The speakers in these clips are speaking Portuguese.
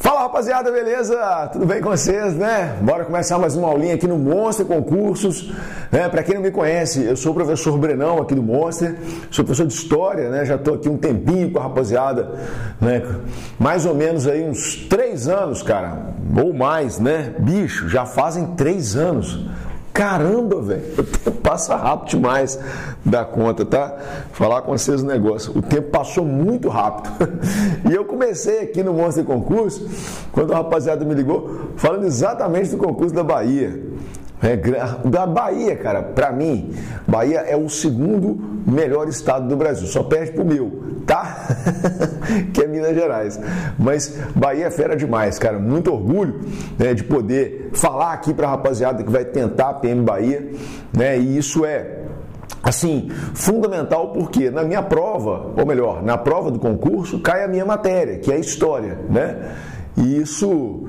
Fala rapaziada, beleza? Tudo bem com vocês, né? Bora começar mais uma aulinha aqui no Monster Concursos, né? Para quem não me conhece, eu sou o professor Brenão aqui do Monster, sou professor de História, né? Já tô aqui um tempinho com a rapaziada, né? Mais ou menos aí uns 3 anos, cara, ou mais, né? Bicho, já fazem 3 anos. Caramba, velho, o tempo passa rápido demais da conta, tá? Falar com vocês o negócio, o tempo passou muito rápido. E eu comecei aqui no Monster Concurso, quando a rapaziada me ligou, falando exatamente do concurso da Bahia. Da Bahia, cara, pra mim, Bahia é o segundo melhor estado do Brasil, só perde pro meu, tá? Que é Minas Gerais. Mas Bahia é fera demais, cara, muito orgulho, né, de poder falar aqui pra rapaziada que vai tentar a PM Bahia, né, e isso é assim, fundamental porque na minha prova, ou melhor, na prova do concurso, cai a minha matéria, que é a História, né? E isso,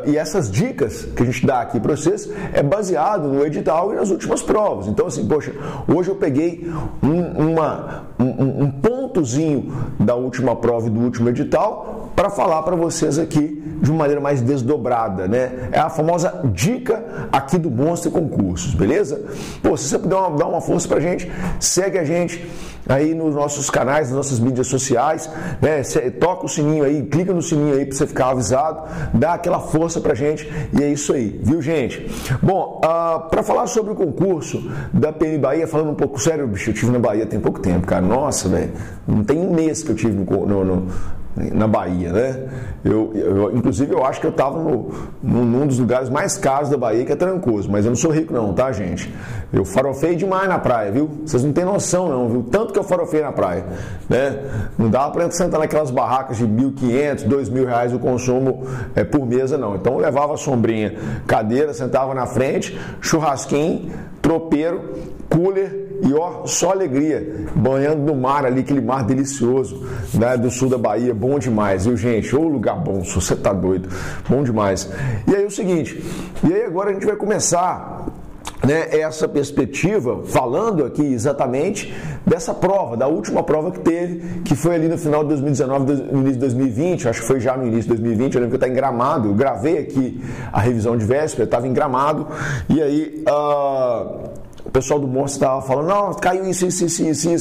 e essas dicas que a gente dá aqui para vocês é baseado no edital e nas últimas provas. Então, assim, poxa, hoje eu peguei um pontozinho da última prova e do último edital para falar para vocês aqui de uma maneira mais desdobrada, né? É a famosa dica aqui do Monster Concursos, beleza? Pô, se você puder dar uma força pra gente, segue a gente aí nos nossos canais, nas nossas mídias sociais, né? Toca o sininho aí, clica no sininho aí para você ficar avisado, dá aquela força pra gente e é isso aí, viu, gente? Bom, para falar sobre o concurso da PM Bahia, falando um pouco sério, bicho, eu tive na Bahia tem pouco tempo, cara, nossa, velho, não tem um mês que eu tive na Bahia, né? Inclusive, eu acho que eu estava num dos lugares mais caros da Bahia, que é Trancoso, mas eu não sou rico não, tá, gente? Eu farofei demais na praia, viu? Vocês não têm noção não, viu? Tanto que eu farofei na praia, né? Não dava para sentar naquelas barracas de R$1.500, R$2.000 o consumo por mesa, não. Então, eu levava a sombrinha, cadeira, sentava na frente, churrasquinho, tropeiro, cooler e ó, só alegria, banhando no mar ali, aquele mar delicioso, né, do sul da Bahia, bom demais, viu, gente? Ô lugar bom, se você tá doido, bom demais. E aí o seguinte, e aí agora a gente vai começar, né, essa perspectiva, falando aqui exatamente dessa prova, da última prova que teve, que foi ali no final de 2019, no início de 2020, acho que foi já no início de 2020, eu lembro que eu estava em Gramado, eu gravei aqui a revisão de véspera, eu estava em Gramado, e aí o pessoal do Monstro estava falando, não, caiu isso,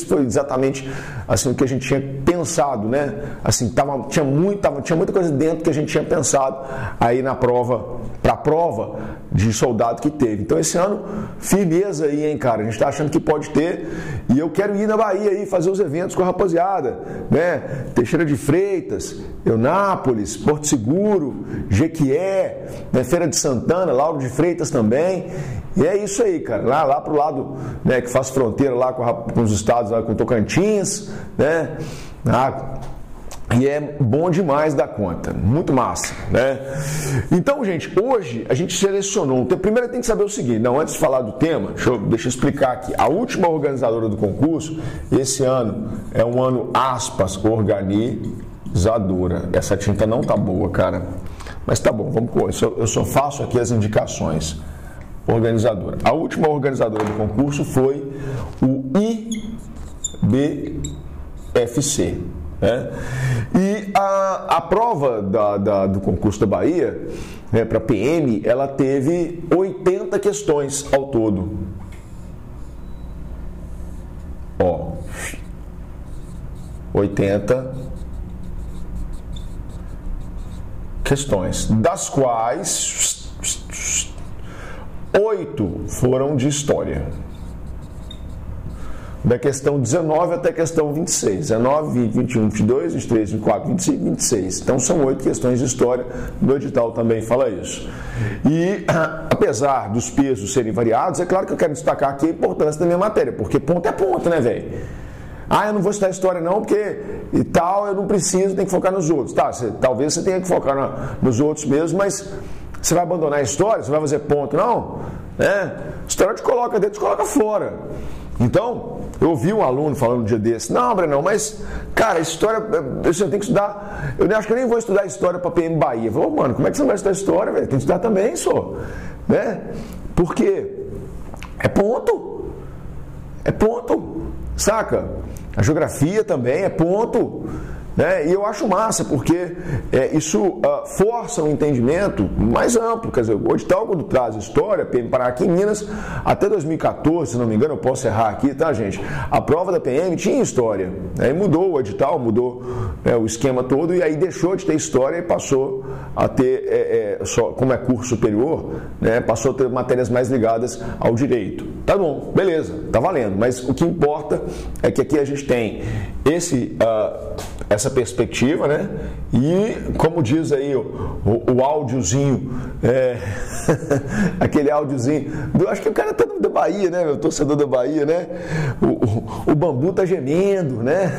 foi exatamente assim o que a gente tinha pensado, né? Assim, tinha muita coisa dentro que a gente tinha pensado aí na prova, para a prova de soldado que teve. Então esse ano, firmeza aí, hein, cara? A gente está achando que pode ter, e eu quero ir na Bahia aí, fazer os eventos com a rapaziada, né? Teixeira de Freitas, Eunápolis, Porto Seguro, Jequié, né? Feira de Santana, Lauro de Freitas também. E é isso aí, cara, lá pro lado, né, que faz fronteira lá com os estados, lá com Tocantins, né, e é bom demais da conta, muito massa, né. Então, gente, hoje a gente selecionou, primeiro tem que saber o seguinte, não, antes de falar do tema, deixa eu explicar aqui, a última organizadora do concurso, esse ano, é um ano, aspas, organizadora, essa tinta não tá boa, cara, mas tá bom, vamos com isso, eu só faço aqui as indicações. Organizadora. A última organizadora do concurso foi o IBFC. Né? E a prova do concurso da Bahia, né, para PM, ela teve 80 questões ao todo. Ó, 80 questões, das quais 8 foram de história. Da questão 19 até a questão 26. 19, 20, 21, 22, 23, 24, 25, 26. Então são 8 questões de história. No edital também fala isso. E apesar dos pesos serem variados, é claro que eu quero destacar aqui a importância da minha matéria, porque ponto é ponto, né, velho? Eu não vou estudar história não, porque e tal, eu não preciso, tem que focar nos outros. Tá, talvez você tenha que focar nos outros mesmo, mas você vai abandonar a história? Você vai fazer ponto? Não, né? História te coloca dentro, te coloca fora. Então, eu ouvi um aluno falando um dia desse, não, Brenão, mas, cara, história, você tem que estudar, eu acho que eu nem vou estudar história para PM Bahia. Eu falei, mano, como é que você não vai estudar história, velho? Tem que estudar também, só, né? Porque é ponto, saca? A geografia também é ponto, né? E eu acho massa, porque isso força um entendimento mais amplo. Quer dizer, o edital, quando traz história, PM Paraná aqui em Minas, até 2014, se não me engano, eu posso errar aqui, tá, gente? A prova da PM tinha história, aí mudou o edital, mudou o esquema todo, e aí deixou de ter história e passou a ter, só, como é curso superior, né, passou a ter matérias mais ligadas ao direito. Tá bom, beleza, tá valendo, mas o que importa é que aqui a gente tem essa perspectiva, né? E como diz aí o áudiozinho, aquele áudiozinho, acho que o cara tá da Bahia, né? O torcedor da Bahia, né? O bambu tá gemendo, né?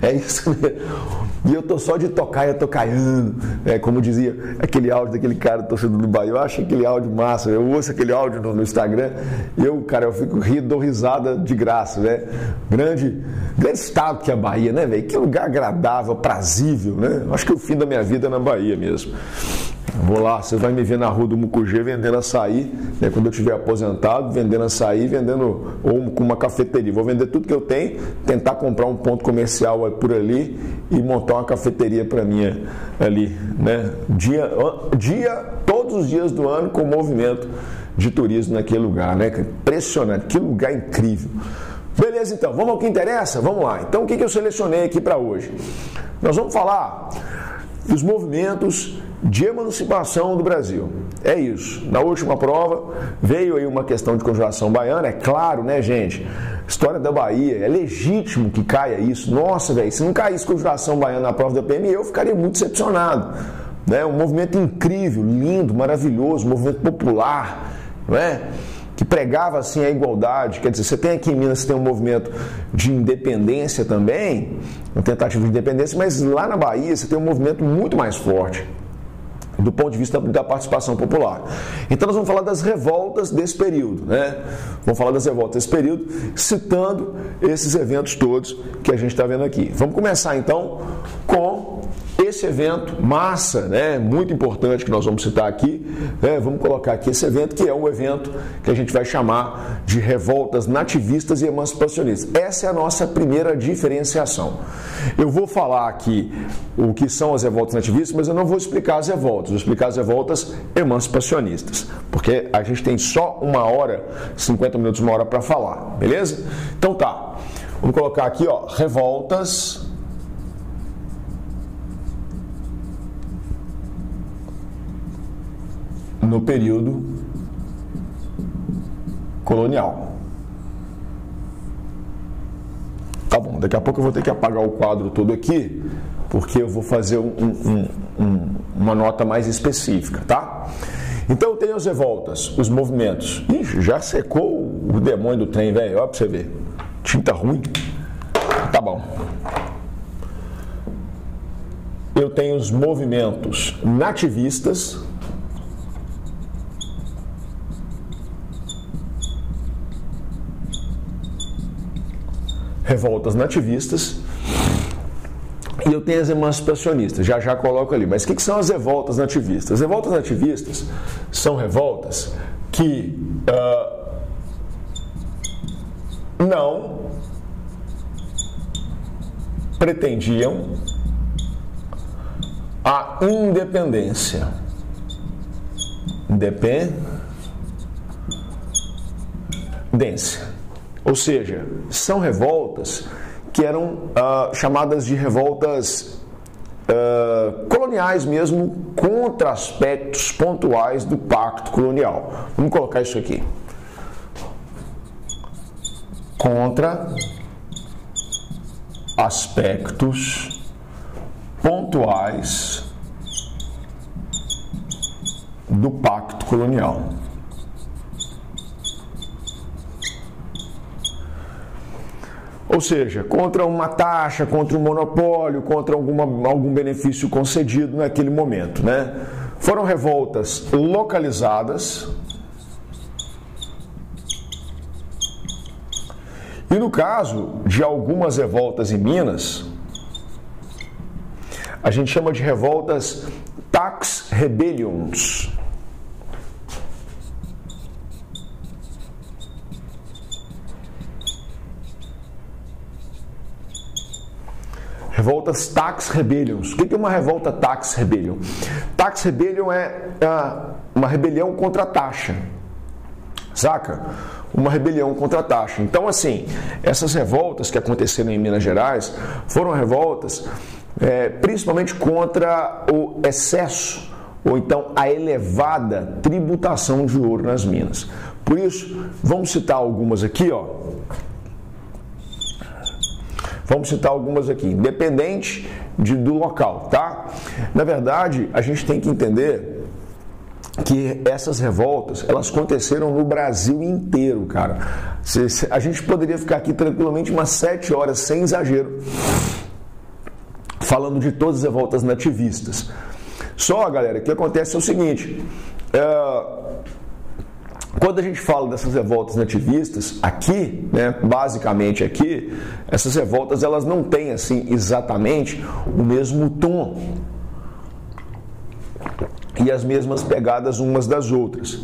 É isso mesmo. E eu tô só de tocaia, tocaiando, como dizia aquele áudio daquele cara torcedor do Bahia. Eu acho aquele áudio massa, eu ouço aquele áudio no Instagram e eu fico dou risada de graça, né? Grande estado que é a Bahia, né, velho? Que lugar agradável, prazível, né? Acho que o fim da minha vida é na Bahia mesmo. Vou lá, você vai me ver na rua do Mucugê vendendo açaí, né, quando eu estiver aposentado, vendendo açaí, ou com uma cafeteria. Vou vender tudo que eu tenho, tentar comprar um ponto comercial por ali e montar uma cafeteria para mim ali, né? Todos os dias do ano com movimento de turismo naquele lugar, né? Impressionante, que lugar incrível. Beleza, então, vamos ao que interessa? Vamos lá. Então, o que eu selecionei aqui para hoje? Nós vamos falar dos movimentos de emancipação do Brasil. É isso. Na última prova veio aí uma questão de conjuração baiana, é claro, né, gente? História da Bahia, é legítimo que caia isso. Nossa, velho, se não caísse conjuração baiana na prova da PM, eu ficaria muito decepcionado. Né? Um movimento incrível, lindo, maravilhoso, um movimento popular, não é? Que pregava assim a igualdade. Quer dizer, você tem aqui em Minas, você tem um movimento de independência também, uma tentativa de independência, mas lá na Bahia você tem um movimento muito mais forte do ponto de vista da participação popular. Então nós vamos falar das revoltas desse período, né? Vamos falar das revoltas desse período, citando esses eventos todos que a gente está vendo aqui. Vamos começar então com esse evento massa, né, muito importante que nós vamos citar aqui, né, vamos colocar aqui esse evento que é um evento que a gente vai chamar de revoltas nativistas e emancipacionistas. Essa é a nossa primeira diferenciação. Eu vou falar aqui o que são as revoltas nativistas, mas eu não vou explicar as revoltas, vou explicar as revoltas emancipacionistas, porque a gente tem só 1 hora, 50 minutos, 1 hora para falar, beleza? Então tá, vamos colocar aqui, ó, revoltas no período colonial. Tá bom, daqui a pouco eu vou ter que apagar o quadro todo aqui, porque eu vou fazer uma nota mais específica, tá? Então tem as revoltas, os movimentos. Ixi, já secou o demônio do trem, velho, olha pra você ver. Tinta ruim. Tá bom. Eu tenho os movimentos nativistas, revoltas nativistas, e eu tenho as emancipacionistas, já coloco ali. Mas o que são as revoltas nativistas? As revoltas nativistas são revoltas que não pretendiam a independência. Independência. Ou seja, são revoltas que eram chamadas de revoltas coloniais mesmo, contra aspectos pontuais do pacto colonial. Vamos colocar isso aqui. Contra aspectos pontuais do pacto colonial. Ou seja, contra uma taxa, contra um monopólio, contra algum benefício concedido naquele momento, né? Foram revoltas localizadas. E no caso de algumas revoltas em Minas, a gente chama de revoltas tax rebellions. revoltas tax rebellions. O que é uma revolta tax rebellion? Tax rebellion é uma rebelião contra a taxa, saca? Uma rebelião contra a taxa. Então, assim, essas revoltas que aconteceram em Minas Gerais foram revoltas principalmente contra o excesso ou então a elevada tributação de ouro nas minas. Por isso, vamos citar algumas aqui, ó. Vamos citar algumas aqui, independente do local, tá? Na verdade, a gente tem que entender que essas revoltas, elas aconteceram no Brasil inteiro, cara. A gente poderia ficar aqui tranquilamente umas 7 horas, sem exagero, falando de todas as revoltas nativistas. Só, galera, o que acontece é o seguinte, quando a gente fala dessas revoltas nativistas, aqui, né, basicamente aqui, essas revoltas elas não têm assim exatamente o mesmo tom e as mesmas pegadas umas das outras.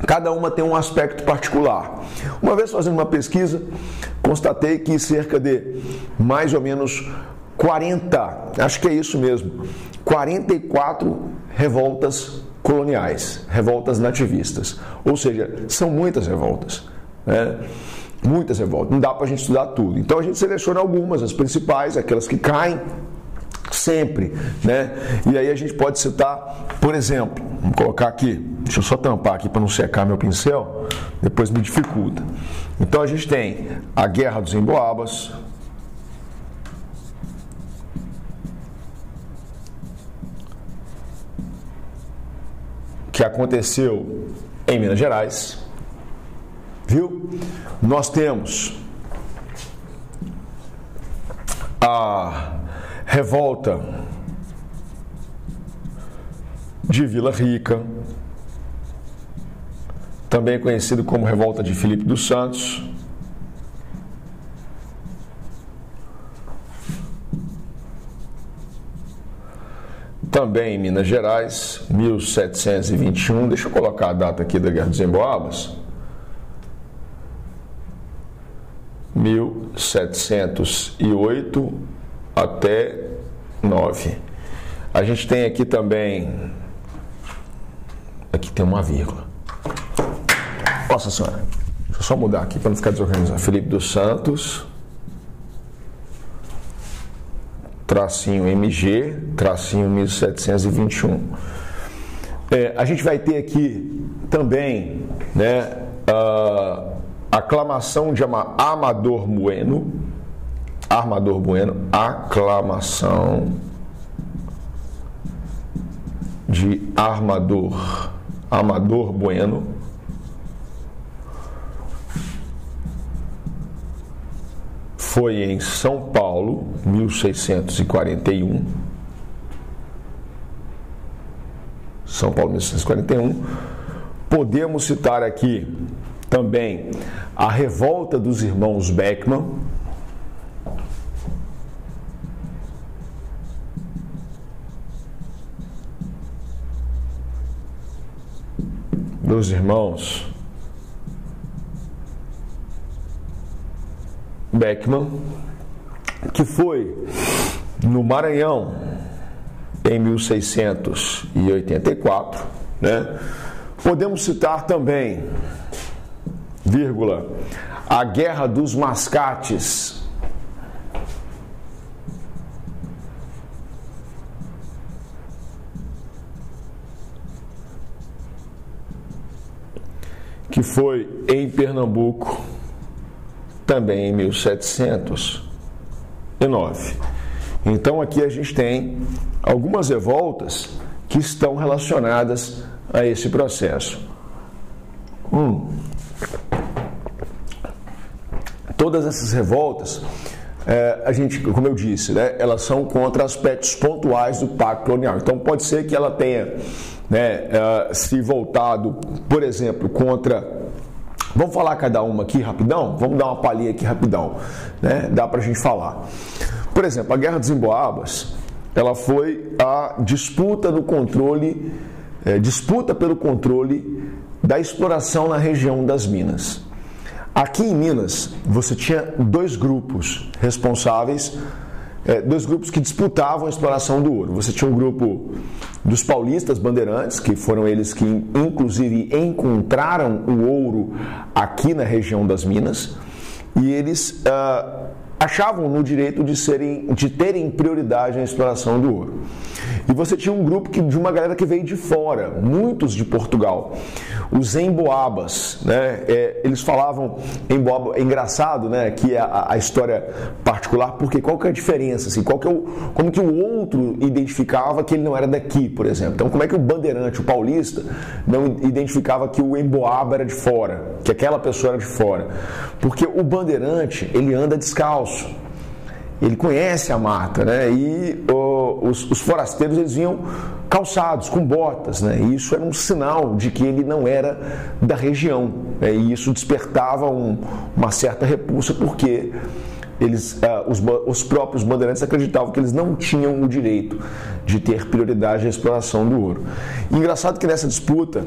Cada uma tem um aspecto particular. Uma vez fazendo uma pesquisa, constatei que cerca de mais ou menos 40, acho que é isso mesmo, 44 revoltas coloniais, revoltas nativistas. Ou seja, são muitas revoltas, né? Muitas revoltas. Não dá para a gente estudar tudo. Então a gente seleciona algumas, as principais, aquelas que caem sempre, né? E aí a gente pode citar, por exemplo, vamos colocar aqui, deixa eu só tampar aqui para não secar meu pincel, depois me dificulta. Então a gente tem a Guerra dos Emboabas, que aconteceu em Minas Gerais, viu? Nós temos a revolta de Vila Rica, também conhecido como revolta de Filipe dos Santos. Também em Minas Gerais, 1721, deixa eu colocar a data aqui da Guerra dos Emboabas, 1708 até 9. A gente tem aqui também, aqui tem uma vírgula. Nossa Senhora, deixa eu só mudar aqui para não ficar desorganizado. Filipe dos Santos, tracinho MG, tracinho 1721. A gente vai ter aqui também, né, a aclamação de Amador Bueno, aclamação de Amador Bueno, foi em São Paulo, 1641. São Paulo, 1641. Podemos citar aqui também a revolta dos irmãos Beckman, dos irmãos Beckman, que foi no Maranhão em 1684, né? Podemos citar também, a Guerra dos Mascates, que foi em Pernambuco, também em 1709. Então aqui a gente tem algumas revoltas que estão relacionadas a esse processo. Todas essas revoltas, a gente, como eu disse, né, elas são contra aspectos pontuais do pacto colonial. Então pode ser que ela tenha, né, se voltado, por exemplo, contra... Vamos falar cada uma aqui rapidão? Vamos dar uma palhinha aqui rapidão, né? Dá pra gente falar. Por exemplo, a Guerra dos Emboabas, ela foi a disputa do controle, disputa pelo controle da exploração na região das Minas. Aqui em Minas, você tinha dois grupos responsáveis dois grupos que disputavam a exploração do ouro. Você tinha um grupo dos paulistas bandeirantes, que foram eles que inclusive encontraram o ouro aqui na região das Minas, e eles achavam no direito de terem prioridade na exploração do ouro. E você tinha um grupo de uma galera que veio de fora, muitos de Portugal, os emboabas, né? Eles falavam emboaba, é engraçado, né? Que é a história particular, porque qual que é a diferença, assim, como que o outro identificava que ele não era daqui, por exemplo. Então, como é que o bandeirante, o paulista, não identificava que o emboaba era de fora, que aquela pessoa era de fora? Porque o bandeirante, ele anda descalço, ele conhece a mata, né? E os forasteiros, eles vinham calçados, com botas, né? E isso era um sinal de que ele não era da região, né? E isso despertava uma certa repulsa, porque os próprios bandeirantes acreditavam que eles não tinham o direito de ter prioridade à exploração do ouro. E engraçado que nessa disputa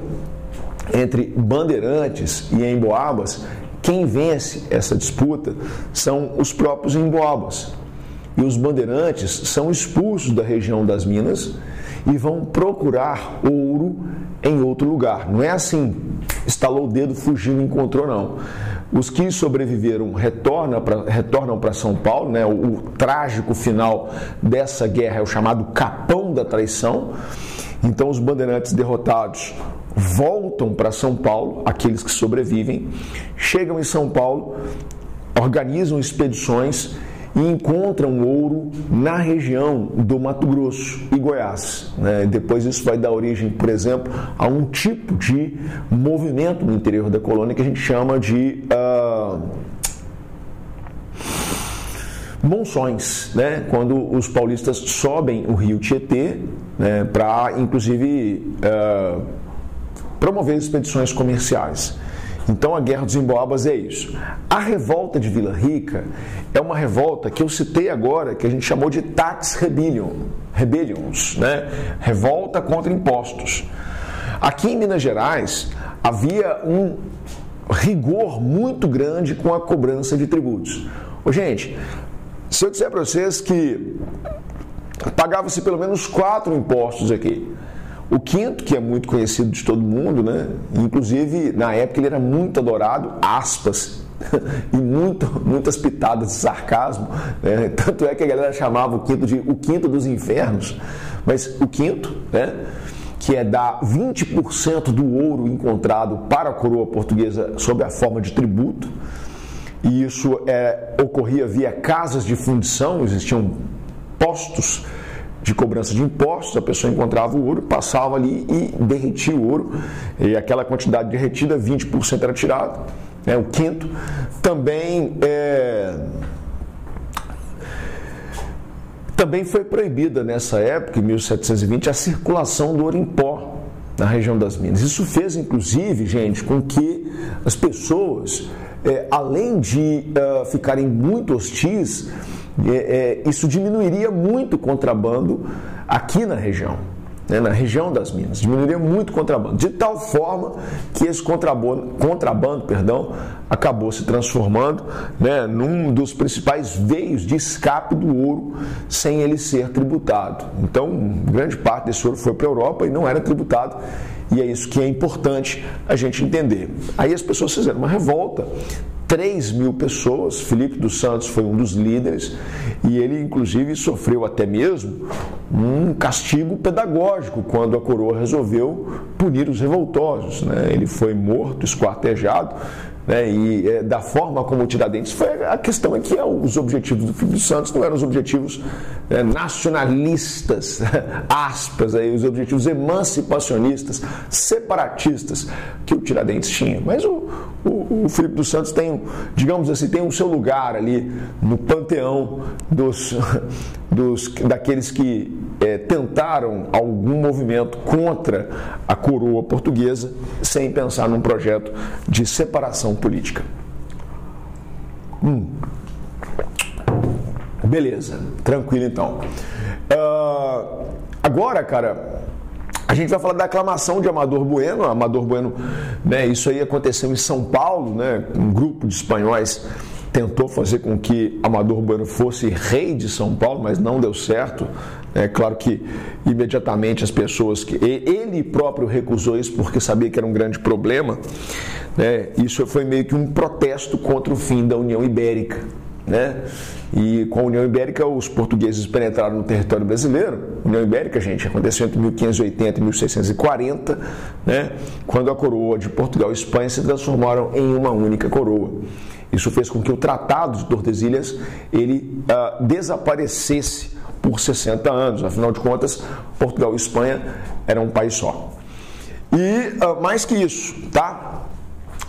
entre bandeirantes e emboabas, quem vence essa disputa são os próprios emboabas. E os bandeirantes são expulsos da região das Minas e vão procurar ouro em outro lugar. Não é assim, estalou o dedo, fugiu e encontrou, não. Os que sobreviveram retornam para São Paulo, né? O trágico final dessa guerra é o chamado Capão da Traição. Então os bandeirantes derrotados voltam para São Paulo, aqueles que sobrevivem, chegam em São Paulo, organizam expedições e encontram ouro na região do Mato Grosso e Goiás, né? Depois isso vai dar origem, por exemplo, a um tipo de movimento no interior da colônia que a gente chama de monções, né? Quando os paulistas sobem o rio Tietê, né, para, inclusive, promover expedições comerciais. Então a Guerra dos Emboabas é isso. A revolta de Vila Rica é uma revolta que eu citei agora, que a gente chamou de Tax Rebellions, né? Revolta contra impostos. Aqui em Minas Gerais havia um rigor muito grande com a cobrança de tributos. Gente, se eu disser para vocês que pagava-se pelo menos 4 impostos aqui. O quinto, que é muito conhecido de todo mundo, né? Inclusive, na época ele era muito adorado, aspas, e muitas pitadas de sarcasmo, né? Tanto é que a galera chamava o quinto de o quinto dos infernos. Mas o quinto, né, que é dar 20% do ouro encontrado para a coroa portuguesa sob a forma de tributo, e isso ocorria via casas de fundição, existiam postos de cobrança de impostos, a pessoa encontrava o ouro, passava ali e derretia o ouro, e aquela quantidade derretida, 20% era tirado, né? O quinto também foi proibida nessa época, em 1720, a circulação do ouro em pó na região das Minas. Isso fez, inclusive, gente, com que as pessoas, além de ficarem muito hostis, isso diminuiria muito o contrabando aqui na região, né, na região das Minas, diminuiria muito o contrabando, de tal forma que esse contrabando, acabou se transformando, né, num dos principais veios de escape do ouro sem ele ser tributado. Então, grande parte desse ouro foi para a Europa e não era tributado, e é isso que é importante a gente entender. Aí as pessoas fizeram uma revolta, 3.000 pessoas, Filipe dos Santos foi um dos líderes, e ele inclusive sofreu até mesmo um castigo pedagógico quando a coroa resolveu punir os revoltosos, né? Ele foi morto, esquartejado, né? E da forma como o Tiradentes foi, a questão é que os objetivos do Filipe dos Santos não eram os objetivos nacionalistas, aspas, aí, os objetivos emancipacionistas, separatistas que o Tiradentes tinha, mas o Filipe dos Santos tem, digamos assim, tem o seu lugar ali no panteão daqueles que tentaram algum movimento contra a coroa portuguesa sem pensar num projeto de separação política. Beleza, tranquilo então. Agora, cara, a gente vai falar da aclamação de Amador Bueno. Amador Bueno, né, isso aí aconteceu em São Paulo, né, um grupo de espanhóis tentou fazer com que Amador Bueno fosse rei de São Paulo, mas não deu certo. É claro que imediatamente as pessoas que ele próprio recusou isso porque sabia que era um grande problema, né? Isso foi meio que um protesto contra o fim da União Ibérica, né? E com a União Ibérica os portugueses penetraram no território brasileiro. A União Ibérica, gente, aconteceu entre 1580 e 1640, né? Quando a coroa de Portugal e Espanha se transformaram em uma única coroa. Isso fez com que o Tratado de Tordesilhas ele desaparecesse por 60 anos. Afinal de contas, Portugal e Espanha eram um país só. E mais que isso, tá?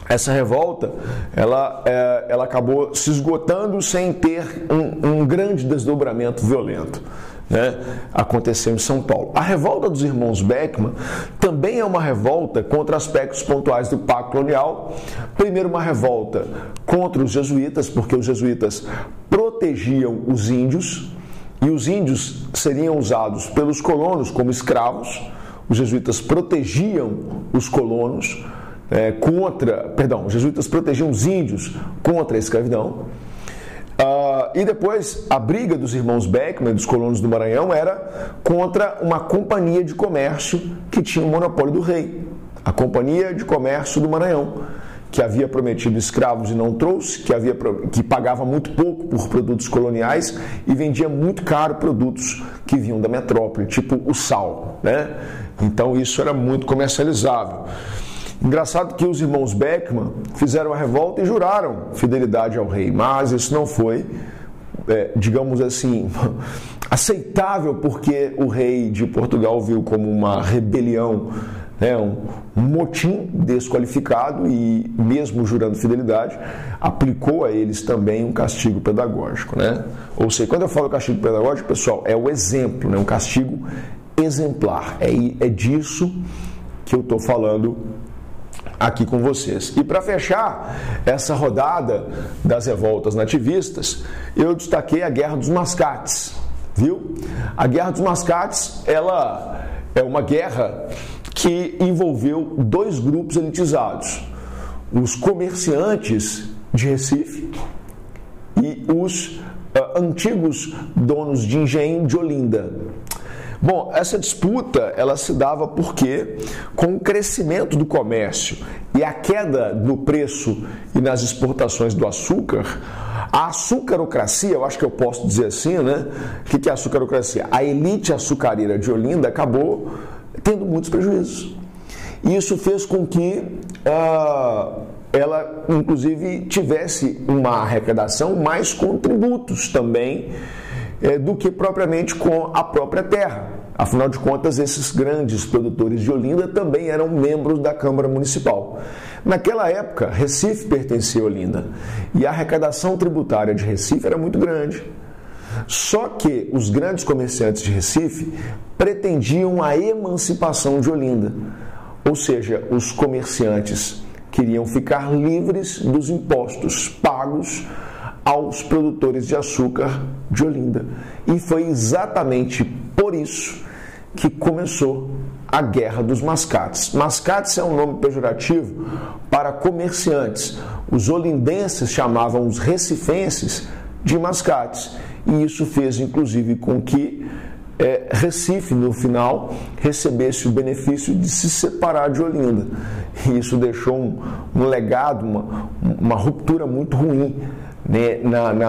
Essa revolta, ela acabou se esgotando sem ter um grande desdobramento violento, né? Aconteceu em São Paulo. A revolta dos irmãos Beckmann também é uma revolta contra aspectos pontuais do Pacto Colonial. Primeiro, uma revolta contra os jesuítas, porque os jesuítas protegiam os índios, e os índios seriam usados pelos colonos como escravos. Os jesuítas protegiam os colonos os jesuítas protegiam os índios contra a escravidão. E depois, a briga dos irmãos Beckmann, dos colonos do Maranhão, era contra uma companhia de comércio que tinha o monopólio do rei. A Companhia de Comércio do Maranhão, que havia prometido escravos e não trouxe, que pagava muito pouco por produtos coloniais e vendia muito caro produtos que vinham da metrópole, tipo o sal, né? Então isso era muito comercializável. Engraçado que os irmãos Beckmann fizeram a revolta e juraram fidelidade ao rei, mas isso não foi, digamos assim, aceitável, porque o rei de Portugal viu como uma rebelião, né, um motim desqualificado, e mesmo jurando fidelidade, aplicou a eles também um castigo pedagógico, né? Ou seja, quando eu falo castigo pedagógico, pessoal, é o exemplo, né, um castigo exemplar. É disso que eu estou falando aqui com vocês. E para fechar essa rodada das revoltas nativistas, eu destaquei a Guerra dos Mascates, viu? A Guerra dos Mascates, ela é uma guerra que envolveu dois grupos elitizados: os comerciantes de Recife e os antigos donos de engenho de Olinda. Bom, essa disputa ela se dava porque, com o crescimento do comércio e a queda no preço e nas exportações do açúcar, a açucarocracia, eu acho que eu posso dizer assim, né? O que é a açucarocracia? A elite açucareira de Olinda acabou tendo muitos prejuízos. E isso fez com que ela, inclusive, tivesse uma arrecadação mais com tributos também, do que propriamente com a própria terra. Afinal de contas, esses grandes produtores de Olinda também eram membros da Câmara Municipal. Naquela época, Recife pertencia a Olinda e a arrecadação tributária de Recife era muito grande. Só que os grandes comerciantes de Recife pretendiam a emancipação de Olinda, ou seja, os comerciantes queriam ficar livres dos impostos pagos aos produtores de açúcar de Olinda. E foi exatamente por isso que começou a Guerra dos Mascates. Mascates é um nome pejorativo para comerciantes. Os olindenses chamavam os recifenses de mascates. E isso fez, inclusive, com que Recife, no final, recebesse o benefício de se separar de Olinda. E isso deixou um legado, uma ruptura muito ruim, né,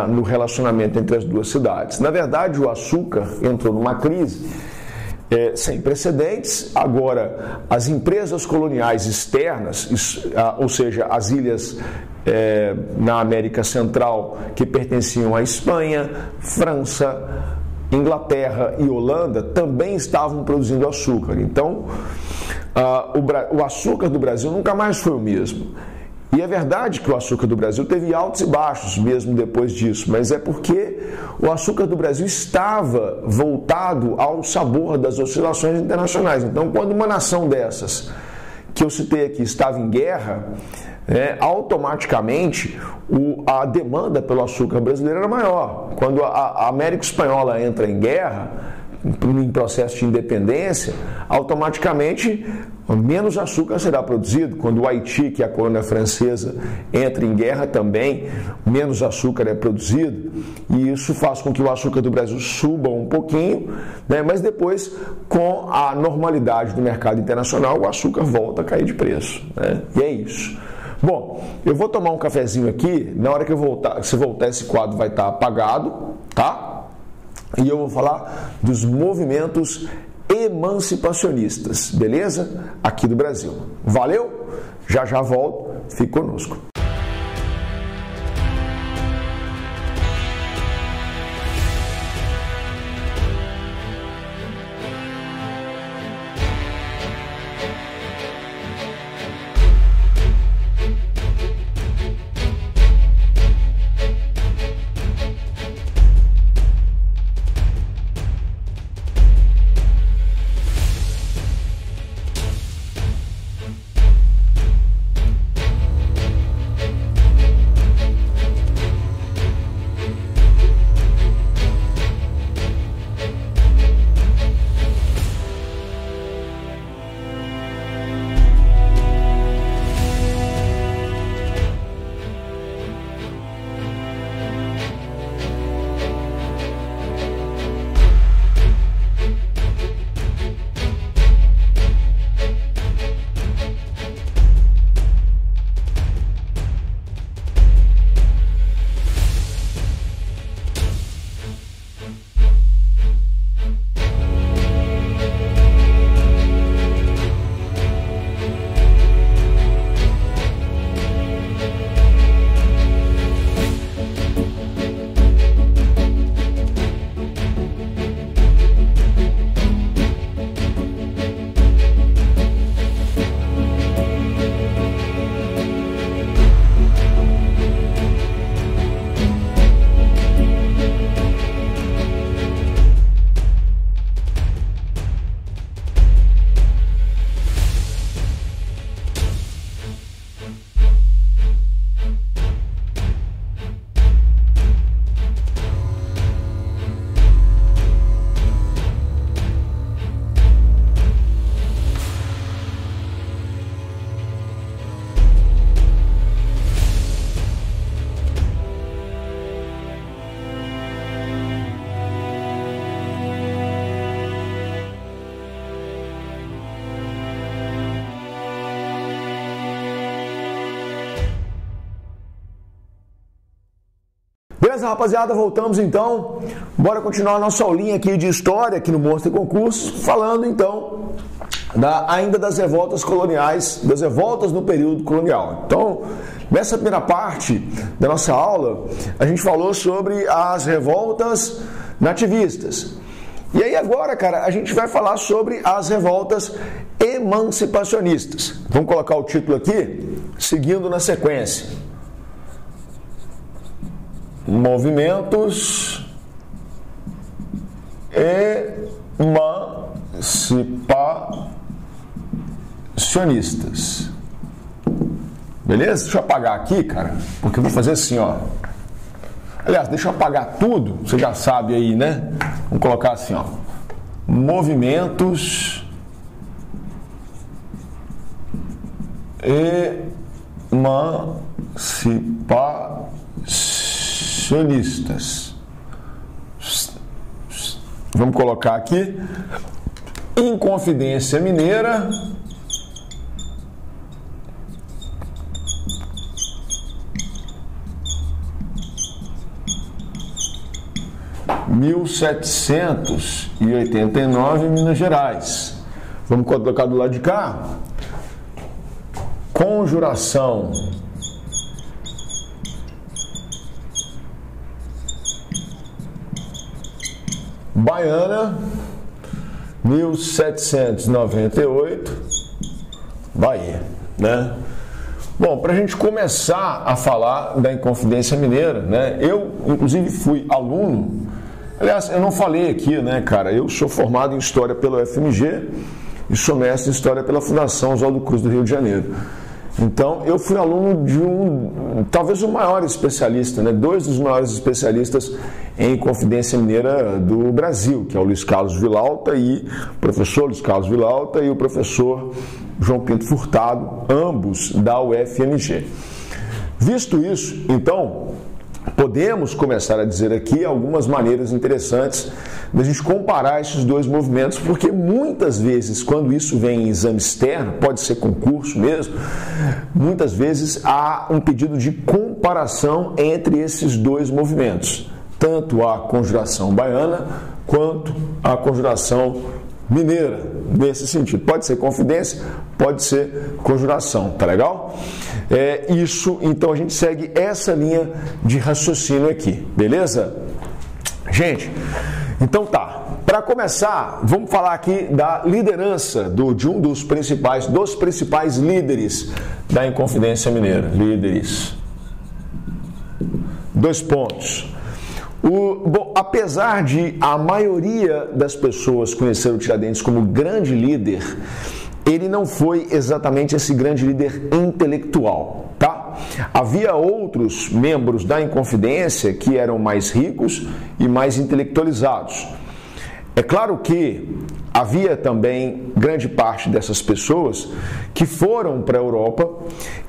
no relacionamento entre as duas cidades. Na verdade, o açúcar entrou numa crise sem precedentes. Agora, as empresas coloniais externas, ou seja, as ilhas na América Central que pertenciam à Espanha, França, Inglaterra e Holanda, também estavam produzindo açúcar. Então, o açúcar do Brasil nunca mais foi o mesmo. E é verdade que o açúcar do Brasil teve altos e baixos mesmo depois disso, mas é porque o açúcar do Brasil estava voltado ao sabor das oscilações internacionais. Então, quando uma nação dessas, que eu citei aqui, estava em guerra, automaticamente a demanda pelo açúcar brasileiro era maior. Quando a América Espanhola entra em guerra, em processo de independência, automaticamente menos açúcar será produzido. Quando o Haiti, que é a colônia francesa, entra em guerra também, menos açúcar é produzido, e isso faz com que o açúcar do Brasil suba um pouquinho, né? Mas depois, com a normalidade do mercado internacional, o açúcar volta a cair de preço, né? E é isso. Bom, eu vou tomar um cafezinho aqui, na hora que eu voltar, se voltar esse quadro vai estar apagado, tá? E eu vou falar dos movimentos emancipacionistas, beleza? Aqui do Brasil. Valeu? Já já volto, fique conosco. Beleza, rapaziada? Voltamos então. Bora continuar a nossa aulinha aqui de história aqui no Monstro Concursos, falando então ainda das revoltas coloniais, das revoltas no período colonial. Então, nessa primeira parte da nossa aula, a gente falou sobre as revoltas nativistas. E aí agora, cara, a gente vai falar sobre as revoltas emancipacionistas. Vamos colocar o título aqui, seguindo na sequência. Movimentos emancipacionistas. Beleza? Deixa eu apagar aqui, cara, porque eu vou fazer assim, ó. Aliás, deixa eu apagar tudo, você já sabe aí, né? Vamos colocar assim, ó. Movimentos emancipacionistas. Vamos colocar aqui. Inconfidência Mineira. (1789) em Minas Gerais. Vamos colocar do lado de cá. Conjuração Baiana, 1798, Bahia, né? Bom, para a gente começar a falar da Inconfidência Mineira, né? Eu, inclusive, fui aluno. Aliás, eu não falei aqui, né, cara? Eu sou formado em História pela UFMG e sou mestre em História pela Fundação Oswaldo Cruz do Rio de Janeiro. Então, eu fui aluno de talvez o maior especialista, né? 2 dos maiores especialistas em Inconfidência Mineira do Brasil, que é o Luiz Carlos Vilauta o professor Luiz Carlos Vilauta e o professor João Pinto Furtado, ambos da UFMG. Visto isso, então, podemos começar a dizer aqui algumas maneiras interessantes da gente comparar esses 2 movimentos, porque muitas vezes, quando isso vem em exame externo, pode ser concurso mesmo, muitas vezes há um pedido de comparação entre esses 2 movimentos, tanto a conjuração baiana quanto a conjuração mineira, nesse sentido. Pode ser confidência, pode ser conjuração, tá legal? Então a gente segue essa linha de raciocínio aqui, beleza? Gente, então tá. Para começar, vamos falar aqui da liderança de um dos principais líderes da Inconfidência Mineira. Líderes. 2 pontos. Apesar de a maioria das pessoas conhecer o Tiradentes como grande líder, ele não foi exatamente esse grande líder intelectual, tá? Havia outros membros da Inconfidência que eram mais ricos e mais intelectualizados. É claro que havia também grande parte dessas pessoas que foram para a Europa,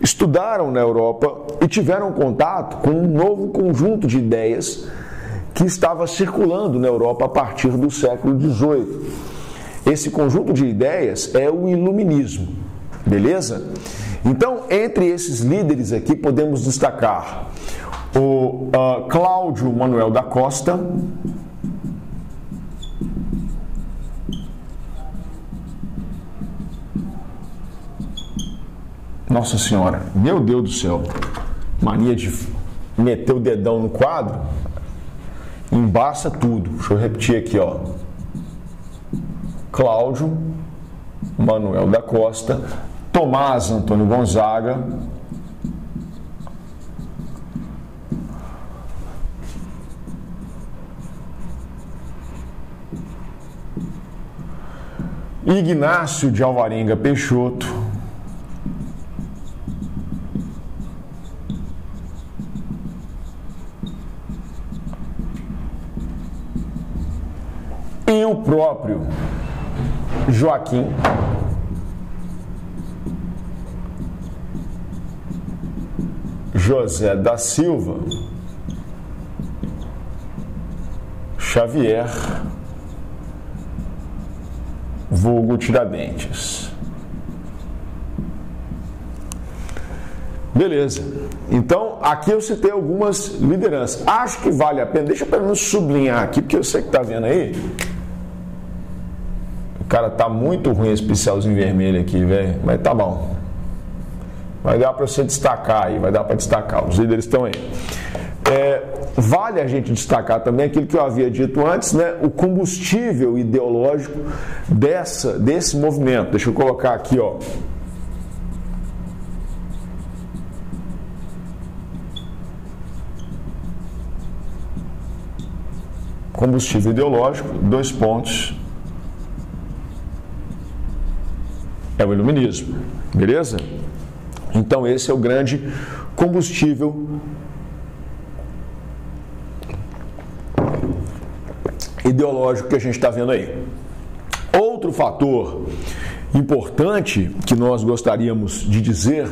estudaram na Europa e tiveram contato com um novo conjunto de ideias que estava circulando na Europa a partir do século XVIII. Esse conjunto de ideias é o iluminismo, beleza? Então, entre esses líderes aqui, podemos destacar o Cláudio Manuel da Costa, Nossa Senhora, meu Deus do céu, mania de meter o dedão no quadro, embaça tudo. Deixa eu repetir aqui, ó. Cláudio Manuel da Costa, Tomás Antônio Gonzaga, Ignácio de Alvarenga Peixoto, e o próprio Joaquim José da Silva Xavier, vulgo Tiradentes. Beleza. Então, aqui eu citei algumas lideranças. Acho que vale a pena, deixa eu pelo menos sublinhar aqui, porque você que está vendo aí, o cara tá muito ruim esse pincelzinho vermelho aqui, velho, mas tá bom. Vai dar para você destacar aí, vai dar para destacar. Os líderes estão aí. Vale a gente destacar também aquilo que eu havia dito antes, né? O combustível ideológico desse movimento. Deixa eu colocar aqui, ó. Combustível ideológico, 2 pontos. É o iluminismo, beleza? Então esse é o grande combustível ideológico que a gente está vendo aí. Outro fator importante que nós gostaríamos de dizer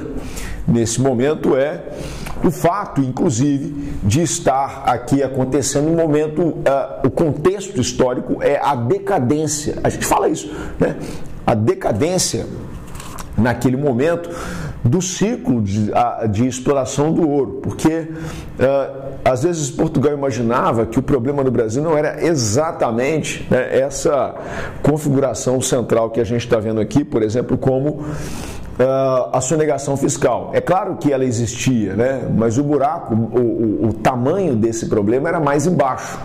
nesse momento é o fato, inclusive, de estar aqui acontecendo um momento, o contexto histórico é a decadência. A gente fala isso, né? A decadência naquele momento do ciclo de exploração do ouro, porque às vezes Portugal imaginava que o problema no Brasil não era exatamente, né, essa configuração central que a gente está vendo aqui, por exemplo, como a sonegação fiscal. É claro que ela existia, né, mas o buraco, o tamanho desse problema era mais embaixo.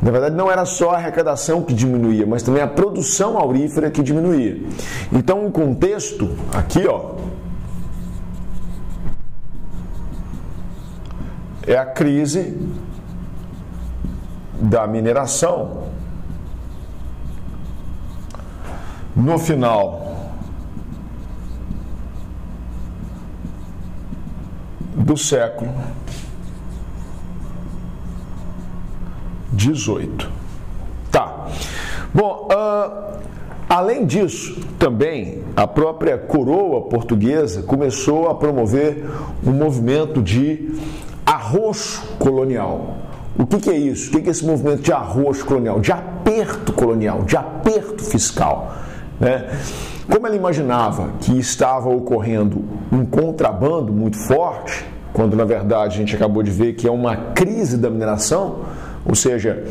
Na verdade, não era só a arrecadação que diminuía, mas também a produção aurífera que diminuía. Então, o contexto aqui, ó, é a crise da mineração no final do século XVIII. Tá. Bom, além disso, também a própria coroa portuguesa começou a promover um movimento de arroxo colonial. O que é isso? O que é esse movimento de arroxo colonial? De aperto colonial, de aperto fiscal, né? Como ela imaginava que estava ocorrendo um contrabando muito forte, quando na verdade a gente acabou de ver que é uma crise da mineração, ou seja,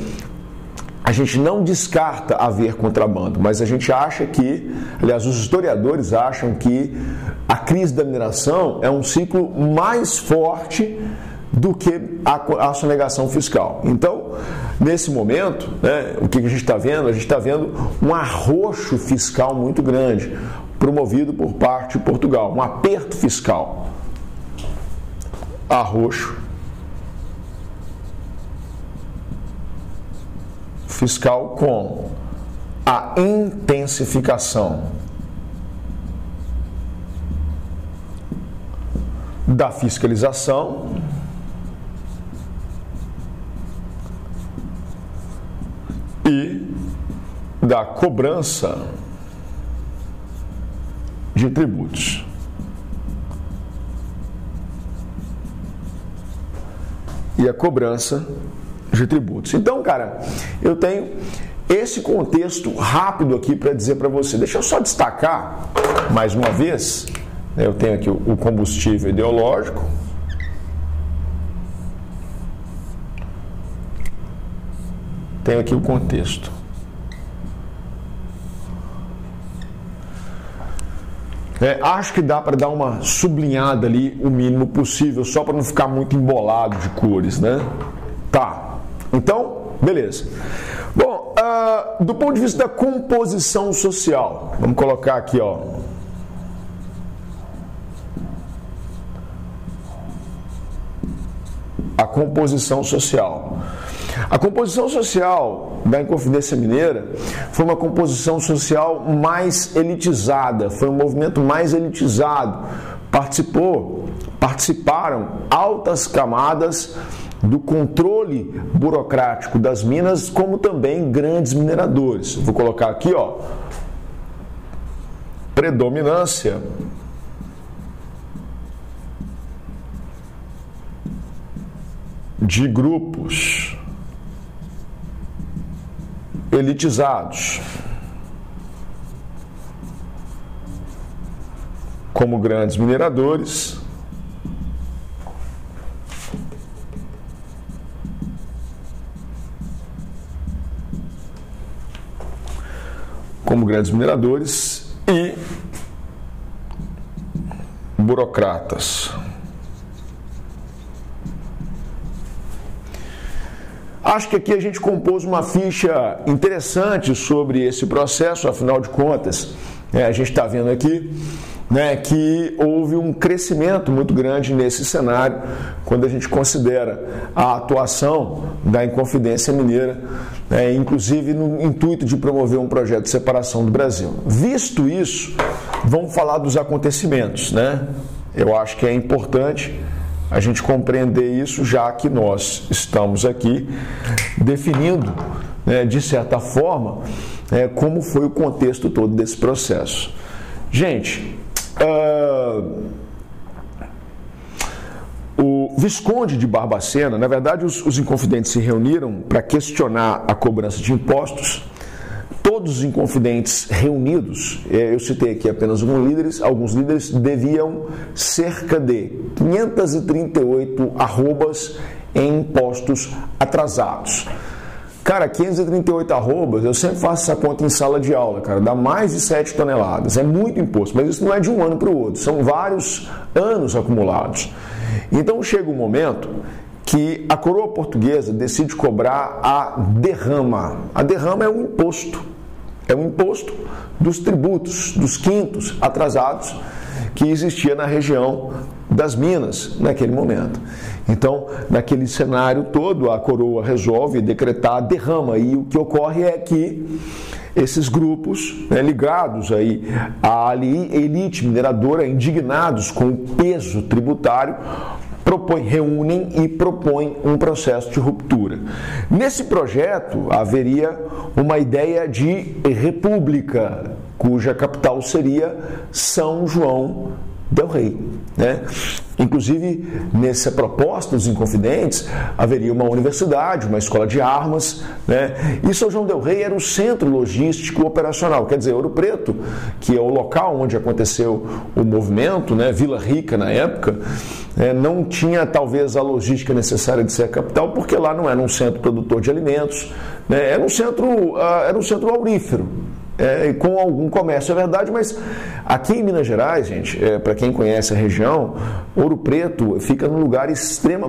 a gente não descarta haver contrabando, mas a gente acha que, aliás, os historiadores acham que a crise da mineração é um ciclo mais forte do que a sonegação fiscal. Então, nesse momento, né, o que a gente está vendo? A gente está vendo um arroxo fiscal muito grande, promovido por parte de Portugal, um aperto fiscal. Arroxo fiscal com a intensificação da fiscalização e da cobrança de tributos. E a cobrança de tributos. Então, cara, eu tenho esse contexto rápido aqui para dizer para você. Deixa eu só destacar, mais uma vez, eu tenho aqui o combustível ideológico. Tenho aqui o contexto. Acho que dá para dar uma sublinhada ali o mínimo possível, só para não ficar muito embolado de cores, né? Tá. Então, beleza. Bom, do ponto de vista da composição social, vamos colocar aqui, ó. A composição social. A composição social da Inconfidência Mineira foi uma composição social mais elitizada, foi um movimento mais elitizado. Participaram altas camadas do controle burocrático das minas, como também grandes mineradores. Vou colocar aqui, ó, predominância de grupos elitizados, como grandes mineradores, e burocratas. Acho que aqui a gente compôs uma ficha interessante sobre esse processo, afinal de contas, a gente está vendo aqui, né, que houve um crescimento muito grande nesse cenário quando a gente considera a atuação da Inconfidência Mineira, né, inclusive no intuito de promover um projeto de separação do Brasil. Visto isso, vamos falar dos acontecimentos, né? Eu acho que é importante a gente compreender isso, já que nós estamos aqui definindo, né, de certa forma, como foi o contexto todo desse processo. Gente, o Visconde de Barbacena, na verdade os inconfidentes se reuniram para questionar a cobrança de impostos. Todos os inconfidentes reunidos, eu citei aqui apenas alguns líderes deviam cerca de 538 arrobas em impostos atrasados. Cara, 538 arrobas, eu sempre faço essa conta em sala de aula, cara, dá mais de 7 toneladas, é muito imposto, mas isso não é de um ano para o outro, são vários anos acumulados. Então chega um momento que a coroa portuguesa decide cobrar a derrama. A derrama é um imposto dos tributos, dos quintos atrasados que existia na região das Minas naquele momento. Então, naquele cenário todo, a coroa resolve decretar a derrama, e o que ocorre é que esses grupos, né, ligados aí à elite mineradora, indignados com o peso tributário, reúnem e propõem um processo de ruptura. Nesse projeto haveria uma ideia de república, cuja capital seria São João del Rei, né? Inclusive, nessa proposta dos Inconfidentes, haveria uma universidade, uma escola de armas, né? E São João del Rei era o centro logístico operacional, quer dizer, Ouro Preto, que é o local onde aconteceu o movimento, né? Vila Rica na época, não tinha talvez a logística necessária de ser a capital, porque lá não era um centro produtor de alimentos, né? Era um centro aurífero. Com algum comércio, é verdade, mas aqui em Minas Gerais, gente, para quem conhece a região, Ouro Preto fica num lugar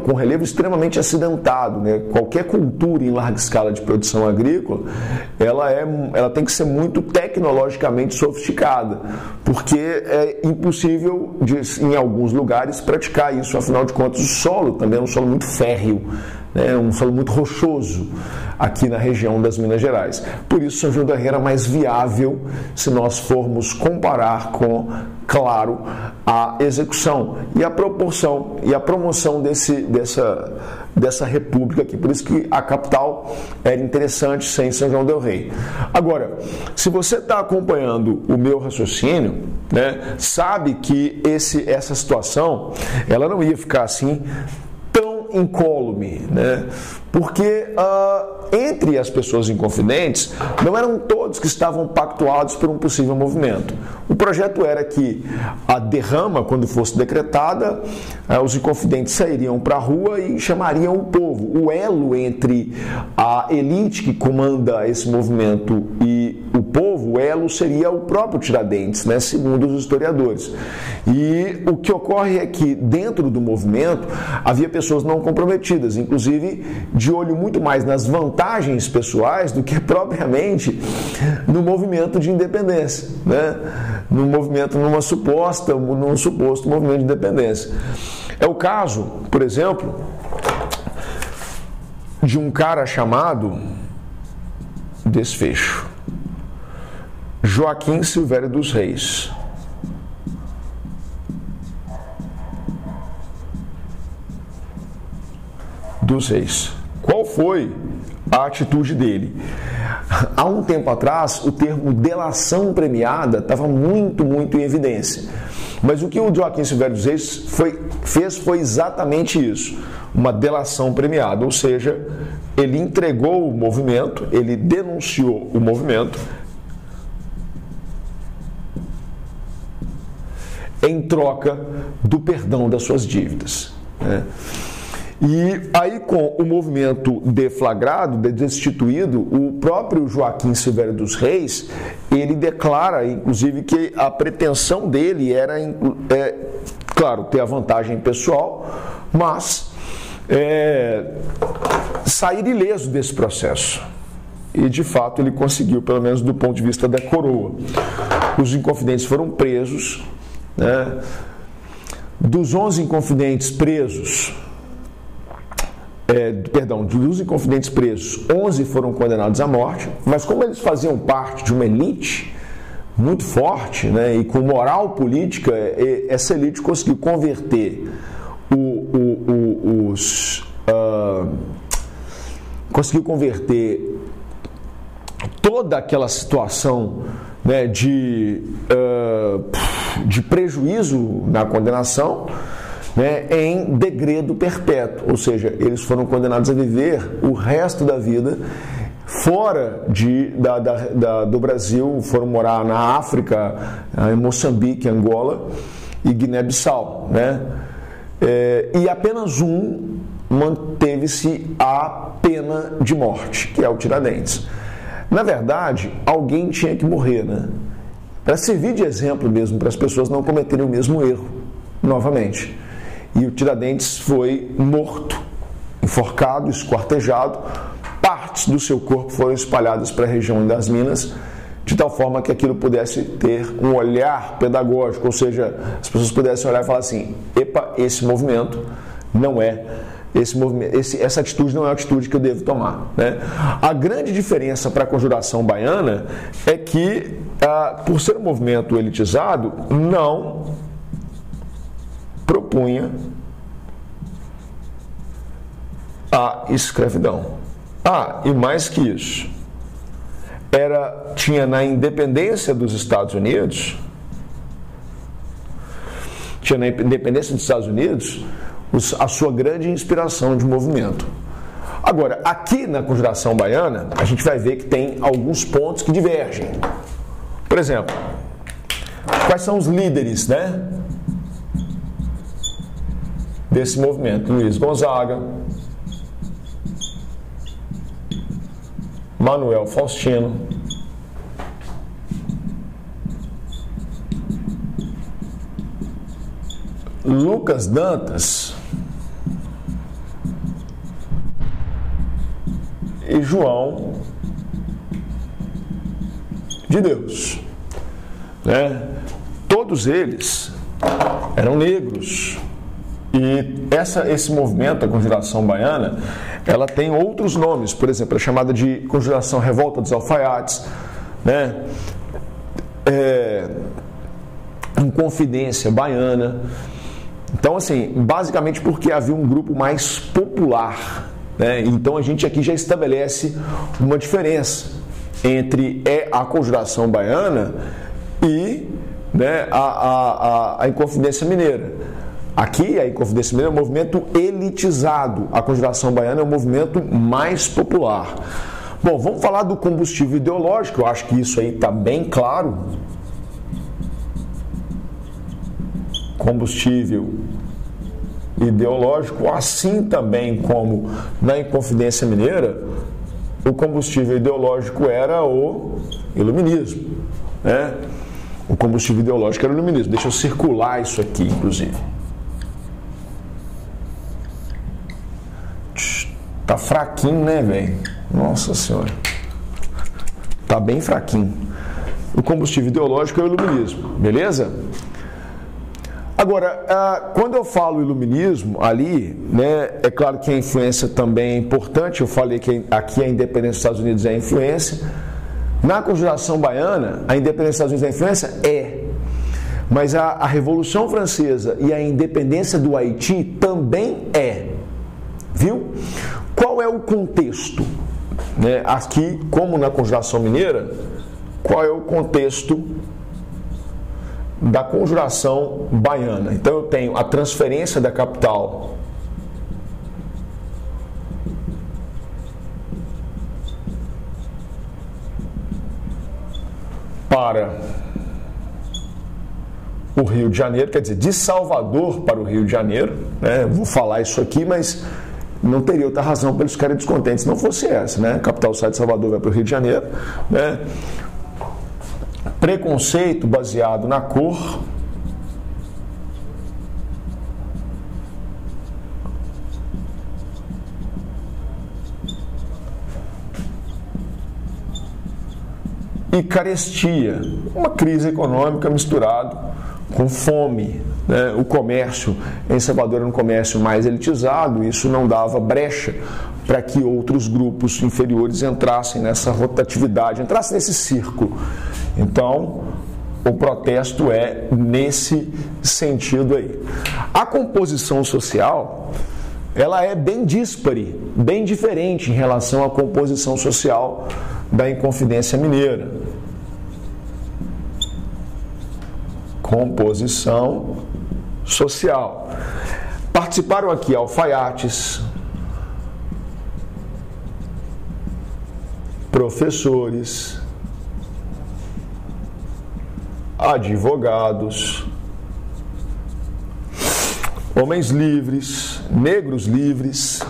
com relevo extremamente acidentado, né? Qualquer cultura em larga escala de produção agrícola, ela tem que ser muito tecnologicamente sofisticada, porque é impossível, em alguns lugares, praticar isso. Afinal de contas, o solo também é um solo muito férreo, um solo muito rochoso aqui na região das Minas Gerais. Por isso, São João del Rei era mais viável se nós formos comparar com, claro, a execução e a proporção e a promoção dessa república aqui. Por isso que a capital era interessante sem São João del Rei. Agora, se você está acompanhando o meu raciocínio, né, sabe que essa situação ela não ia ficar assim incólume, né? Porque entre as pessoas inconfidentes não eram todos que estavam pactuados por um possível movimento. O projeto era que a derrama, quando fosse decretada, os inconfidentes sairiam para a rua e chamariam o povo. O elo entre a elite que comanda esse movimento e o povo, o elo seria o próprio Tiradentes, né, segundo os historiadores. E o que ocorre é que dentro do movimento havia pessoas não comprometidas, inclusive de olho muito mais nas vantagens pessoais do que propriamente no movimento de independência, né? Num suposto movimento de independência. É o caso, por exemplo, de um cara chamado Desfecho, Joaquim Silvério dos Reis. Qual foi a atitude dele? Há um tempo atrás, o termo delação premiada estava muito em evidência. Mas o que o Joaquim Silvério dos Reis fez foi exatamente isso, uma delação premiada, ou seja, ele entregou o movimento, ele denunciou o movimento em troca do perdão das suas dívidas, né? E aí, com o movimento deflagrado, destituído, o próprio Joaquim Silvério dos Reis, ele declara, inclusive, que a pretensão dele era, claro, ter a vantagem pessoal, mas sair ileso desse processo. E, de fato, ele conseguiu, pelo menos do ponto de vista da coroa. Os inconfidentes foram presos, né? Dos 11 inconfidentes presos, dos inconfidentes presos, 11 foram condenados à morte, mas como eles faziam parte de uma elite muito forte, né, e com moral política, essa elite conseguiu converter toda aquela situação, né, de prejuízo na condenação, né, em degredo perpétuo, ou seja, eles foram condenados a viver o resto da vida fora do Brasil, foram morar na África, em Moçambique, Angola e Guiné-Bissau, né? E apenas um manteve-se a pena de morte, que é o Tiradentes. Na verdade, alguém tinha que morrer, né? Para servir de exemplo mesmo, para as pessoas não cometerem o mesmo erro novamente. E o Tiradentes foi morto, enforcado, esquartejado, partes do seu corpo foram espalhadas para a região das Minas, de tal forma que aquilo pudesse ter um olhar pedagógico, ou seja, as pessoas pudessem olhar e falar assim: epa, esse movimento não é, essa atitude não é a atitude que eu devo tomar, né? A grande diferença para a Conjuração Baiana é que, por ser um movimento elitizado, não propunha à escravidão. E mais que isso, tinha na independência dos Estados Unidos, a sua grande inspiração de movimento. Agora, aqui na Conjuração Baiana, a gente vai ver que tem alguns pontos que divergem. Por exemplo, quais são os líderes, né, desse movimento? Luiz Gonzaga, Manuel Faustino, Lucas Dantas e João de Deus, né? Todos eles eram negros. E esse movimento, a Conjuração Baiana, ela tem outros nomes. Por exemplo, é chamada de Conjuração Revolta dos Alfaiates, né? Inconfidência Baiana. Então, assim, basicamente porque havia um grupo mais popular, né? Então a gente aqui já estabelece uma diferença entre a Conjuração Baiana e, né, a Inconfidência Mineira. Aqui, a Inconfidência Mineira é um movimento elitizado. A Conjuração Baiana é um movimento mais popular. Bom, vamos falar do combustível ideológico. Eu acho que isso aí está bem claro. Combustível ideológico, assim também como na Inconfidência Mineira, o combustível ideológico era o iluminismo, né? O combustível ideológico era o iluminismo. Deixa eu circular isso aqui, inclusive. Tá fraquinho, né, velho? Nossa Senhora. Tá bem fraquinho. O combustível ideológico é o iluminismo, beleza? Agora, quando eu falo iluminismo ali, né, é claro que a influência também é importante. Eu falei que aqui a independência dos Estados Unidos é a influência. Na Conjuração Baiana, a independência dos Estados Unidos é a influência? É. Mas a Revolução Francesa e a independência do Haiti também é. Viu? Qual é o contexto? Né, aqui, como na Conjuração Mineira, qual é o contexto da Conjuração Baiana? Então eu tenho a transferência da capital para o Rio de Janeiro, quer dizer, de Salvador para o Rio de Janeiro, né? Vou falar isso aqui, mas não teria outra razão para eles ficarem descontentes se não fosse essa, né? A capital sai de Salvador, vai para o Rio de Janeiro, né? Preconceito baseado na cor, e carestia, uma crise econômica misturado com fome, né? O comércio em Salvador era um comércio mais elitizado, isso não dava brecha para que outros grupos inferiores entrassem nessa rotatividade, entrassem nesse círculo. Então, o protesto é nesse sentido aí. A composição social, ela é bem díspare, bem diferente em relação à composição social da Inconfidência Mineira. Composição social. Participaram aqui alfaiates, professores, advogados, homens livres, negros livres,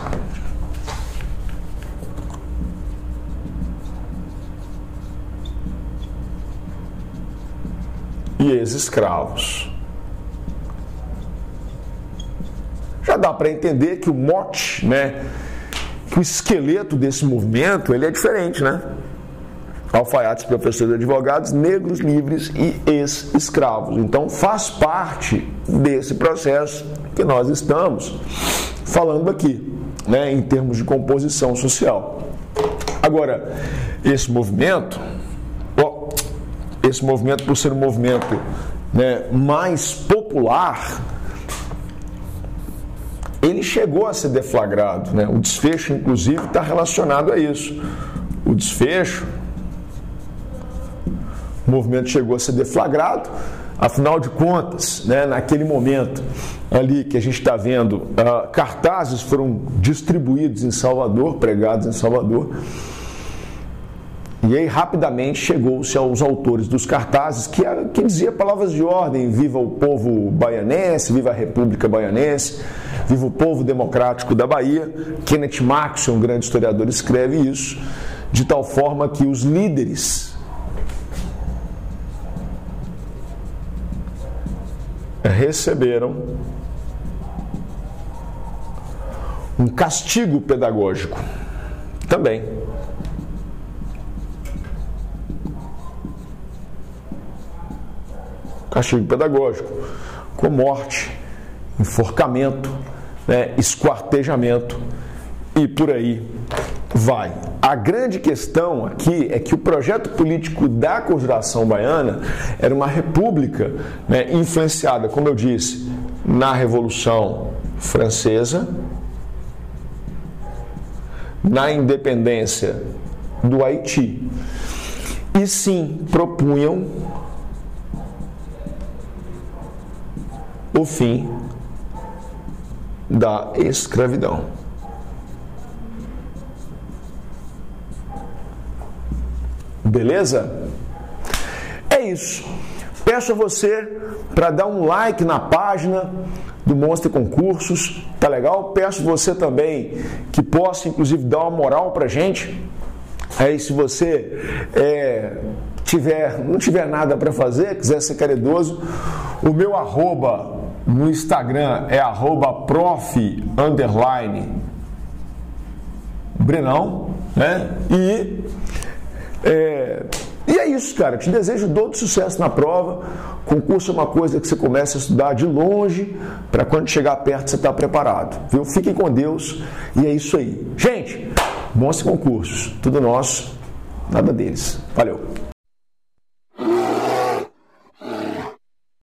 e ex-escravos. Já dá para entender que o mote, né, que o esqueleto desse movimento, ele é diferente, né? Alfaiates, professores, advogados, negros livres e ex-escravos. Então faz parte desse processo que nós estamos falando aqui, né, em termos de composição social. Agora, esse movimento, por ser um movimento, né, mais popular, ele chegou a ser deflagrado, né? O desfecho, inclusive, está relacionado a isso. O desfecho, o movimento chegou a ser deflagrado, afinal de contas, né, naquele momento ali que a gente está vendo, cartazes foram distribuídos em Salvador, pregados em Salvador, e aí rapidamente chegou-se aos autores dos cartazes que dizia palavras de ordem: viva o povo baianense, viva a República Baianense, viva o povo democrático da Bahia. Kenneth Maxwell, um grande historiador, escreve isso, de tal forma que os líderes receberam um castigo pedagógico também. Castigo pedagógico, com morte, enforcamento, né, esquartejamento e por aí vai. A grande questão aqui é que o projeto político da Conjuração Baiana era uma república, né, influenciada, como eu disse, na Revolução Francesa, na independência do Haiti, e sim propunham o fim da escravidão. Beleza? É isso. Peço a você para dar um like na página do Monster Concursos, tá legal? Peço você também que possa, inclusive, dar uma moral pra gente. Aí, se você não tiver nada para fazer, quiser ser caridoso, o meu arroba no Instagram é @prof_Brenão, né? E é isso, cara. Te desejo todo sucesso na prova. Concurso é uma coisa que você começa a estudar de longe, para quando chegar perto você estar preparado, viu? Fiquem com Deus e é isso aí. Gente, bons concursos. Tudo nosso, nada deles. Valeu!